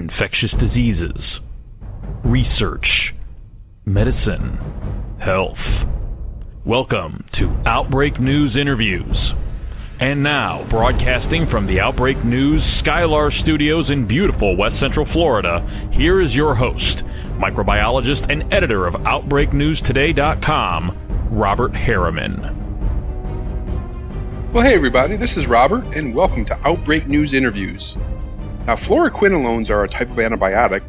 infectious diseases, research, medicine, health. Welcome to Outbreak News Interviews. And now, broadcasting from the Outbreak News Skylar Studios in beautiful West Central Florida, here is your host, microbiologist and editor of OutbreakNewsToday.com, Robert Harriman. Well, hey everybody, this is Robert, and welcome to Outbreak News Interviews. Now, fluoroquinolones are a type of antibiotic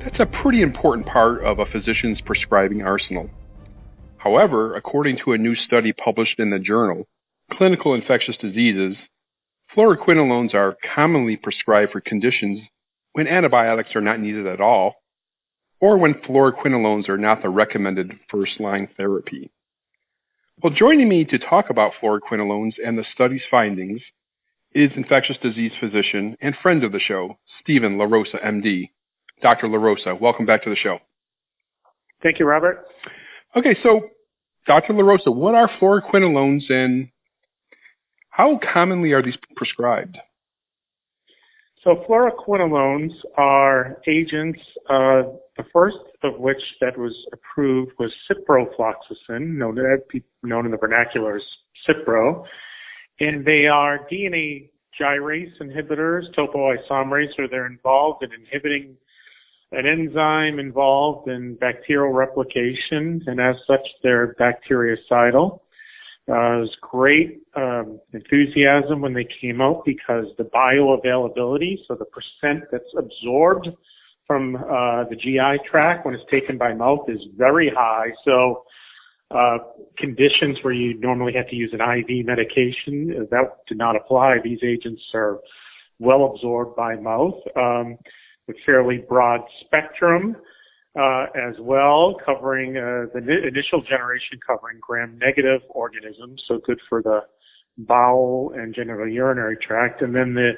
that's a pretty important part of a physician's prescribing arsenal. However, according to a new study published in the journal Clinical Infectious Diseases, fluoroquinolones are commonly prescribed for conditions when antibiotics are not needed at all, or when fluoroquinolones are not the recommended first-line therapy. Well, joining me to talk about fluoroquinolones and the study's findings is infectious disease physician and friend of the show, Stephen LaRosa, MD. Dr. LaRosa, welcome back to the show. Thank you, Robert. Okay, so Dr. LaRosa, what are fluoroquinolones and how commonly are these prescribed? So fluoroquinolones are agents, the first of which that was approved was ciprofloxacin, known in the vernacular as Cipro, and they are DNA gyrase inhibitors, topoisomerase, so they're involved in inhibiting an enzyme involved in bacterial replication, and as such, they're bactericidal. It was great enthusiasm when they came out because the bioavailability, so the percent that's absorbed from the GI tract when it's taken by mouth, is very high. So conditions where you normally have to use an IV medication, that did not apply. These agents are well absorbed by mouth with fairly broad spectrum. As well, covering the initial generation covering gram-negative organisms, so good for the bowel and genitourinary tract. And then the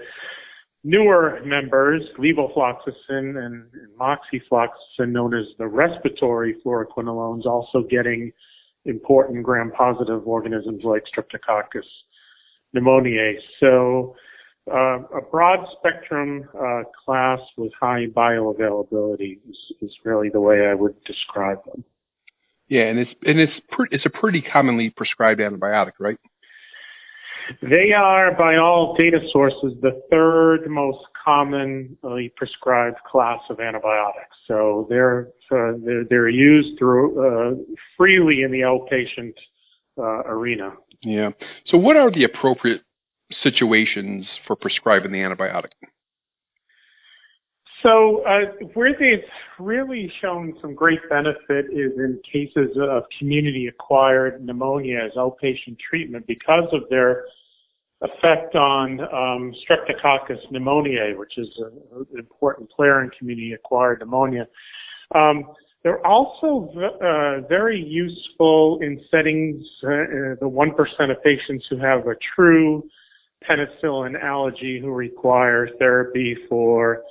newer members, levofloxacin and moxifloxacin, known as the respiratory fluoroquinolones, also getting important gram-positive organisms like Streptococcus pneumoniae. So a broad spectrum class with high bioavailability is really the way I would describe them. Yeah, and it's a pretty commonly prescribed antibiotic, right? They are, by all data sources, the third most commonly prescribed class of antibiotics. So they're used freely in the outpatient arena. Yeah. So what are the appropriate situations for prescribing the antibiotic? So where they've really shown some great benefit is in cases of community-acquired pneumonia as outpatient treatment because of their effect on Streptococcus pneumoniae, which is an important player in community-acquired pneumonia. They're also very useful in settings, the 1% of patients who have a true penicillin allergy who require therapy for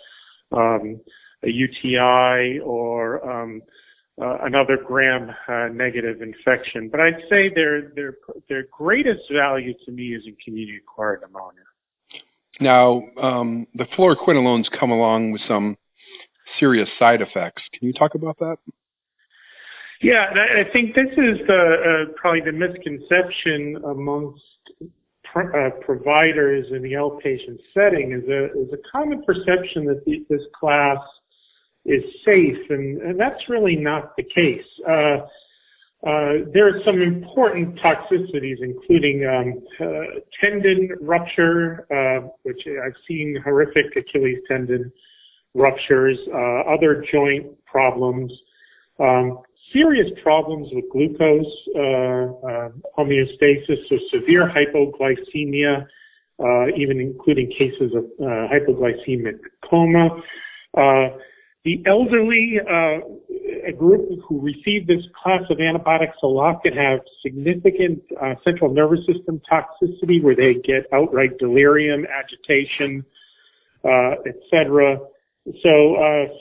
a UTI or another gram-negative infection. But I'd say their greatest value to me is in community-acquired pneumonia. Now, the fluoroquinolones come along with some serious side effects. Can you talk about that? Yeah, I think this is probably the misconception amongst providers in the outpatient setting is a common perception that this class is safe, and that's really not the case. There are some important toxicities, including tendon rupture, which I've seen horrific Achilles tendon ruptures, other joint problems, serious problems with glucose homeostasis, so severe hypoglycemia, even including cases of hypoglycemic coma. The elderly, a group who receive this class of antibiotics a lot can have significant central nervous system toxicity where they get outright delirium, agitation, etc. So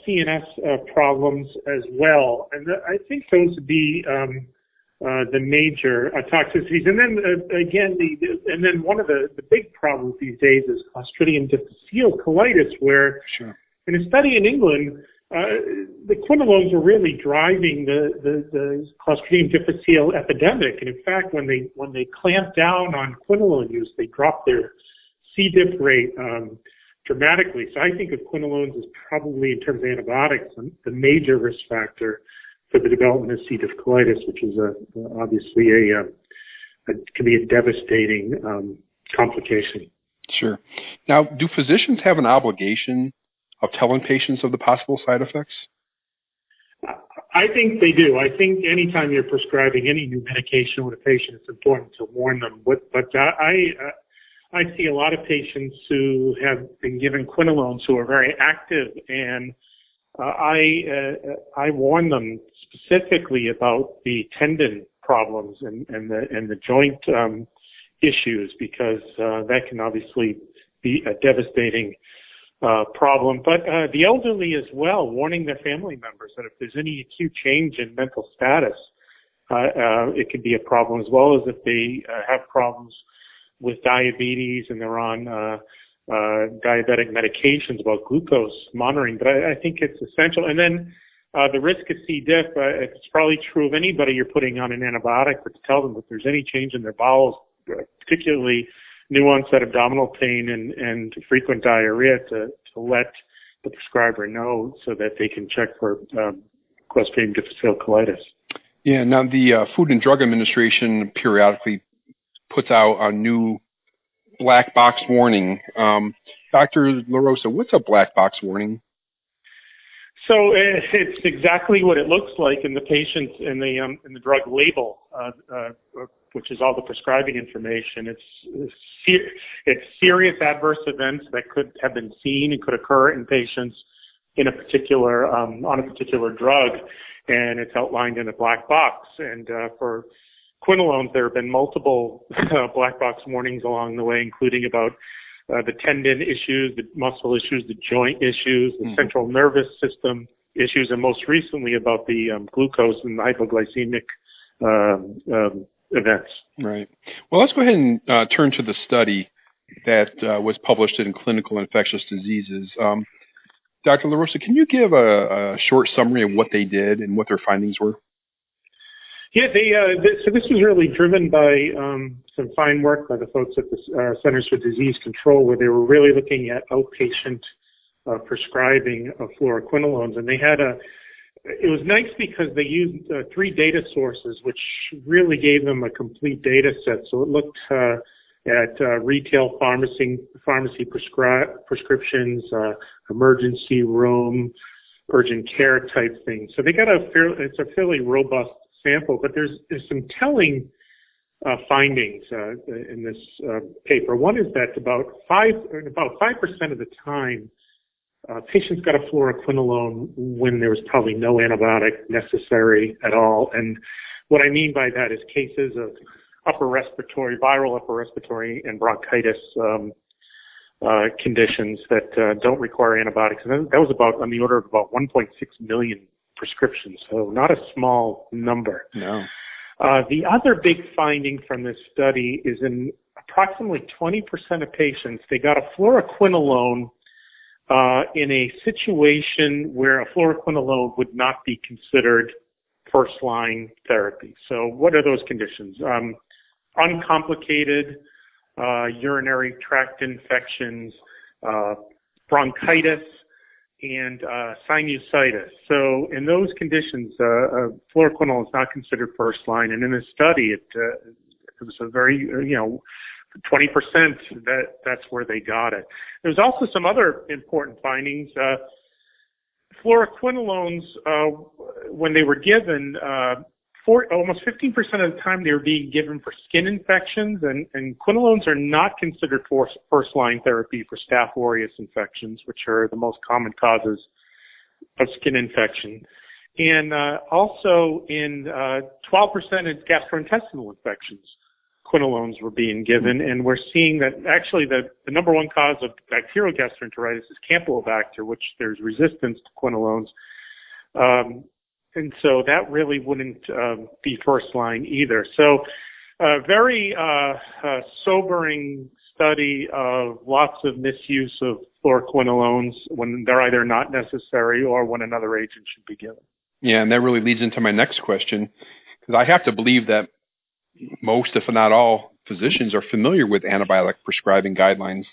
CNS problems as well. And I think those would be the major toxicities. And then again, one of the big problems these days is Clostridium difficile colitis, where In a study in England, the quinolones were really driving the Clostridium difficile epidemic. And in fact, when they clamped down on quinolone use, they dropped their C. diff rate dramatically. So I think of quinolones as probably, in terms of antibiotics, the major risk factor for the development of C. diff colitis, which is obviously can be a devastating complication. Sure. Now, do physicians have an obligation of telling patients of the possible side effects? I think they do. I think anytime you're prescribing any new medication with a patient, it's important to warn them. But I see a lot of patients who have been given quinolones who are very active, and I warn them specifically about the tendon problems and the joint issues, because that can obviously be a devastating problem. But the elderly as well, warning their family members that if there's any acute change in mental status, it could be a problem, as well as if they have problems with diabetes and they're on diabetic medications about glucose monitoring. But I think it's essential. And then the risk of C. diff, it's probably true of anybody you're putting on an antibiotic, but to tell them if there's any change in their bowels, particularly new onset abdominal pain and frequent diarrhea, to let the prescriber know so that they can check for Clostridium difficile colitis. Yeah. Now, the Food and Drug Administration periodically puts out a new black box warning. Dr. LaRosa, what's a black box warning? So it's exactly what it looks like in the patient in the drug label, which is all the prescribing information. It's serious adverse events that could have been seen and could occur in patients in a particular on a particular drug, and it's outlined in a black box. And for quinolones, there have been multiple black box warnings along the way, including about the tendon issues, the muscle issues, the joint issues, the central nervous system issues, and most recently about the glucose and the hypoglycemic events. Right. Well, let's go ahead and turn to the study that was published in Clinical Infectious Diseases. Dr. LaRosa, can you give a short summary of what they did and what their findings were? Yeah, so this was really driven by some fine work by the folks at the Centers for Disease Control, where they were really looking at outpatient prescribing of fluoroquinolones. And they had it was nice because they used 3 data sources, which really gave them a complete data set. So it looked at retail pharmacy prescriptions, emergency room, urgent care type things. So they got it's a fairly robust sample, but there's some telling findings in this paper. One is that about 5% of the time, patients got a fluoroquinolone when there was probably no antibiotic necessary at all. And what I mean by that is cases of viral upper respiratory and bronchitis conditions that don't require antibiotics. And that was on the order of about 1.6 million prescriptions, so not a small number. No. The other big finding from this study is in approximately 20% of patients, they got a fluoroquinolone in a situation where a fluoroquinolone would not be considered first-line therapy. So what are those conditions? Uncomplicated urinary tract infections, bronchitis, and sinusitis. So in those conditions, fluoroquinolone is not considered first line. And in this study, it was a very, 20%, that's where they got it. There's also some other important findings. Fluoroquinolones, when they were given, almost 15% of the time they were being given for skin infections, and quinolones are not considered first-line therapy for Staph aureus infections, which are the most common causes of skin infection. And also in 12% of gastrointestinal infections, quinolones were being given, and we're seeing that actually the number one cause of bacterial gastroenteritis is Campylobacter, which there's resistance to quinolones. And so that really wouldn't be first line either. So very sobering study of lots of misuse of fluoroquinolones when they're either not necessary or when another agent should be given. Yeah, and that really leads into my next question, because I have to believe that most, if not all, physicians are familiar with antibiotic prescribing guidelines.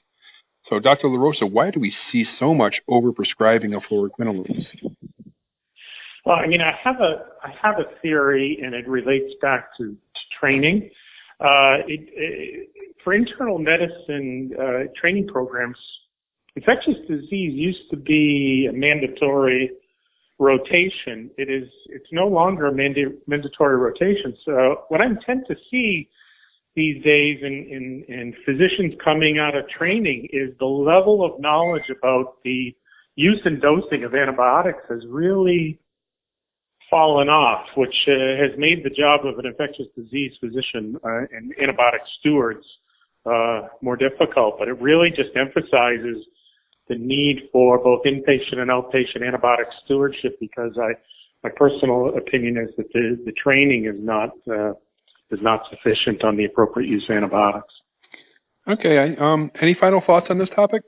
So, Dr. LaRosa, why do we see so much overprescribing of fluoroquinolones? Well, I mean, I have a theory, and it relates back to training. For internal medicine training programs, infectious disease used to be a mandatory rotation. It's no longer a mandatory rotation. So what I tend to see these days in physicians coming out of training is the level of knowledge about the use and dosing of antibiotics has really fallen off, which has made the job of an infectious disease physician and antibiotic stewards more difficult. But it really just emphasizes the need for both inpatient and outpatient antibiotic stewardship, because my personal opinion is that the training is not sufficient on the appropriate use of antibiotics. Okay. Any final thoughts on this topic?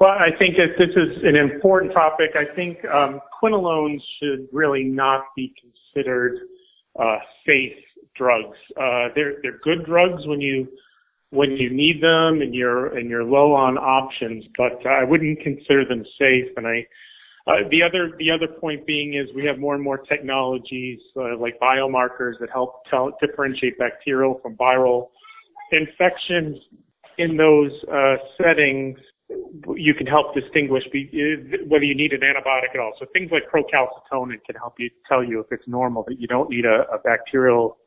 Well, I think that this is an important topic. I think quinolones should really not be considered safe drugs. They're good drugs when you need them and you're low on options, but I wouldn't consider them safe. And the other point being is we have more and more technologies like biomarkers that help differentiate bacterial from viral infections. In those settings, you can help distinguish whether you need an antibiotic at all. So things like procalcitonin can help you tell you if it's normal that you don't need an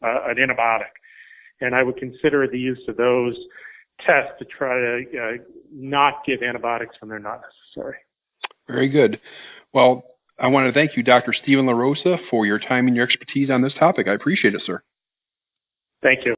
antibiotic. And I would consider the use of those tests to try to not give antibiotics when they're not necessary. Very good. Well, I want to thank you, Dr. Stephen LaRosa, for your time and your expertise on this topic. I appreciate it, sir. Thank you.